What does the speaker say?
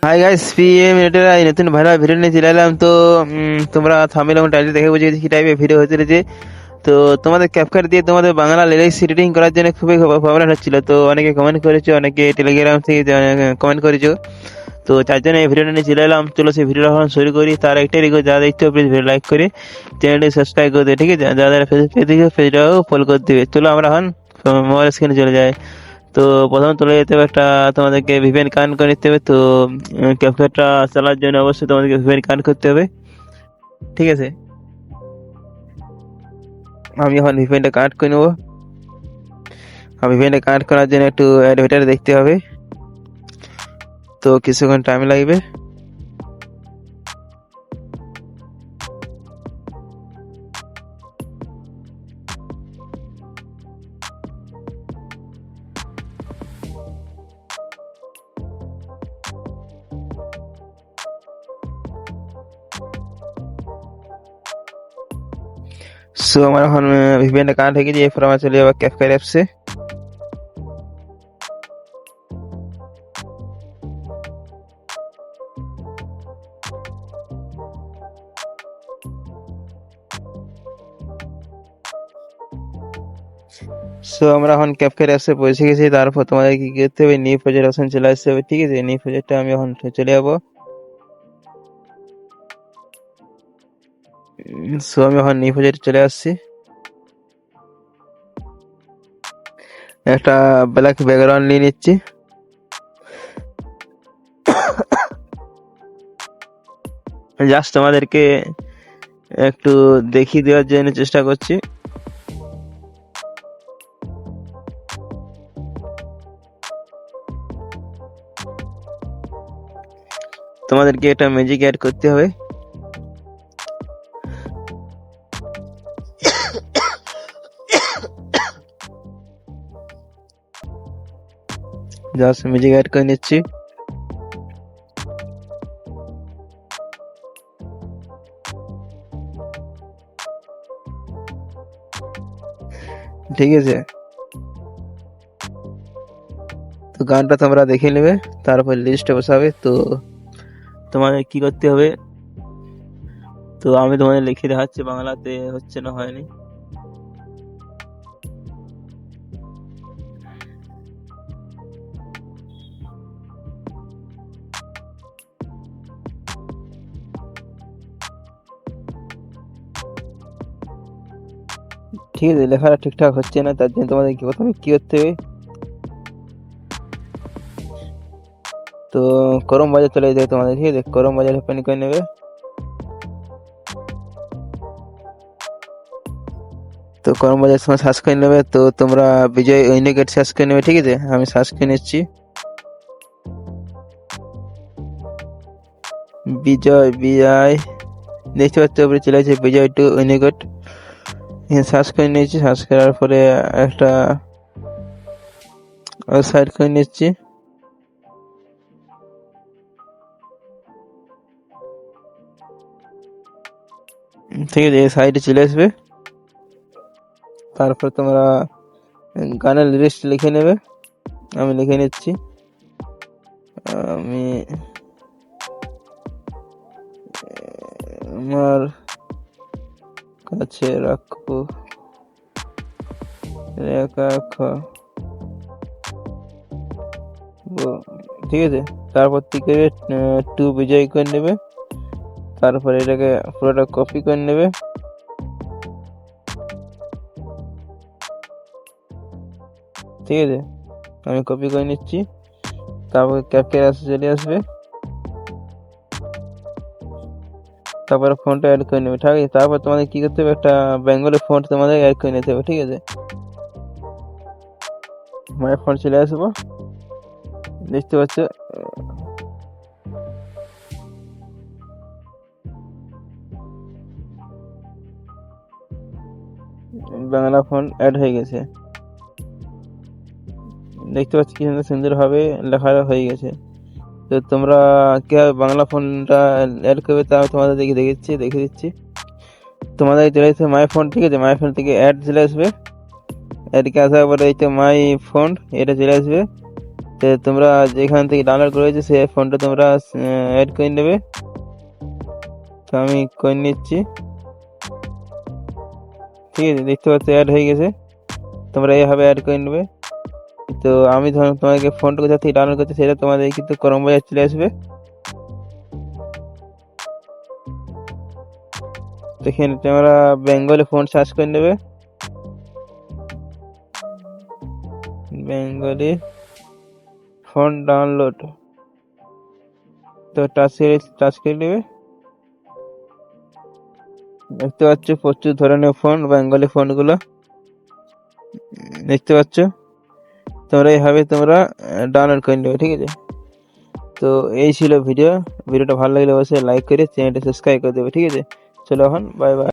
Hi guys, PM এটার নতুন ভালো ভিডিও নিয়ে চলে এলাম। তো তোমরা থাম্বনেল এবং টাইটেল দেখে বুঝে গেছি কি টাইপের ভিডিও হতে চলেছে। তো তোমাদের ক্যাপকাট দিয়ে তোমাদের বাংলা লিরিক্স এডিটিং করার জন্য খুবই প্রবলেম হচ্ছিল। তো অনেকে কমেন্ট করেছো, অনেকে টেলিগ্রাম থেকে কমেন্ট করেছো। তো তার জন্য এই ভিডিওটা নিয়ে চলে এলাম। চলো সেই ভিডিওটা এখন শুরু করি। তার একটাই রিকোয়েস্ট, যারা দেখতে প্লিজ ভিডিও লাইক করে চ্যানেলটি সাবস্ক্রাইব করে দেবে, ঠিক আছে? যারা ফেসবুক দেখে পেজটাও ফলো করে দেবে। চলো আমরা এখন মোবাইল স্ক্রিনে চলে যাই। তো প্রথম চলে যেতে হবে একটা, তোমাদেরকে ভিপিএন কানেক্ট করে নিতে হবে। তো ক্যাপকাটটা চালার জন্য অবশ্যই তোমাদেরকে ভিপিএন কানেক্ট করতে হবে, ঠিক আছে? আমি এখন ভিপিএনটা কানেক্ট করে নেবো। আর ভিপিএনটা কানেক্ট করার জন্য একটু অ্যাডভার্টাইজ দেখতে হবে, তো কিছুক্ষণ টাইম লাগবে। সো আমার এখন ভিপিএনটা কানেক্ট হয়ে গেছে। এরপর আমার চলে যাবো ক্যাপকাট অ্যাপসে। সো আমরা এখন ক্যাপকাট অ্যাপসে পৌঁছে গেছি। তারপর তোমাদের কি করতে হবে, নিউ প্রজেক্ট অপশন চলে আসতে হবে, ঠিক আছে? নিউ প্রজেক্টটা আমি এখন চলে যাবো। সো আমি এখন নিউ প্রজেক্ট চলে আসছি। একটা ব্ল্যাক ব্যাকগ্রাউন্ড নিয়ে নিচ্ছি। জাস্ট তোমাদেরকে একটু দেখিয়ে দেওয়ার জন্য চেষ্টা করছি। তোমাদেরকে একটা ম্যাজিক অ্যাড করতে হবে। জাস্ট ম্যাজিক অ্যাড করে নিচ্ছি। ঠিক আছে, তো গানটা তোমরা দেখে নেবে, তারপর লিস্টে বসাবে। তো তোমাদের কি করতে হবে, তো আমি তোমাদের লিখে দেখাচ্ছি, বাংলাতে হচ্ছে না, হয়নি। ঠিক আছে, লেখাটা ঠিকঠাক হচ্ছে না, তার জন্য তোমাদের প্রথমে কি করতে হবে, তো করম বাজার চলে যেতে হবে তোমাদের, ঠিক আছে? করম বাজার ওপেন করে নেবে। তো করম বাজার সময় সার্চ করে নেবে। তো তোমরা বিজয় ইউনিকেট সার্চ করে নেবে, ঠিক আছে? আমি সার্চ করে নিচ্ছি বিজয় দেখতে পাচ্ছ, উপরে চলে আসছে বিজয় টু ইউনিকেট। সার্চ করে নিয়েছি। সার্চ করার পরে একটা ওয়েবসাইট করে নিচ্ছি। ঠিক আছে, এই সাইটে চলে আসবে। তারপর তোমরা গানের লিস্ট লিখে নেবে। আমি লিখে নিচ্ছি। আমি আমার কাছে রাখবো, ঠিক আছে? তারপর থেকে টু বিজয় করে নেবে। তারপর এটাকে পুরোটা কপি করে নেবে। ঠিক আছে, আমি কপি করে নিচ্ছি। তারপর ক্যাপকাট অ্যাপসে চলে আসবে। তারপরে ফন্টটা অ্যাড করে নেবে, ঠিক আছে? তারপর তোমাদের কি করতে হবে, একটা বেঙ্গলি ফন্ট তোমাদের অ্যাড করে নিতে হবে, ঠিক আছে? মাই ফন্ট চলে আসবো, দেখতে পাচ্ছ বাংলা ফন্ট অ্যাড হয়ে গেছে। দেখতে পাচ্ছি কি সুন্দর ভাবে লেখা হয়ে গেছে। তো তোমরা কিভাবে বাংলা ফন্টটা অ্যাড করবে তা তোমাদের দেখে দিচ্ছি। তোমাদের চলে আসবে মাই ফন্ট, ঠিক আছে? মাই ফন্ট থেকে অ্যাড চলে আসবে। অ্যাডকে আসার পরে এই তো মাই ফন্ট, এটা চলে আসবে। তো তোমরা যেখান থেকে ডাউনলোড করেছো সেই ফোনটা তোমরা অ্যাড করে নেবে। তো আমি করে নিচ্ছি, ঠিক আছে। দেখতে পাচ্ছ অ্যাড হয়ে গেছে, তোমরা এইভাবে অ্যাড করে নেবে। তো আমি ধরুন তোমাকে ফোনটা কোথা থেকে ডাউনলোড করছি সেটা তোমাদের কিন্তু ক্রোম বাজার চলে আসবে। এখানে তোমরা বেঙ্গলি ফোন সার্চ করে নেবে, বেঙ্গলি ফোন ডাউনলোড। তো টাচ করে নেবে। দেখতে পাচ্ছ প্রচুর ধরনের ফোন, বেঙ্গলি ফোনগুলো দেখতে পাচ্ছ। তোমরা এইভাবে তোমরা ডাউনলোড করে নেবে, ঠিক আছে। তো এই ছিল ভিডিওটা ভালো লাগলে অবশ্যই লাইক করে চ্যানেলটা সাবস্ক্রাইব করে দেবে, ঠিক আছে। চলো এখন বাই বাই।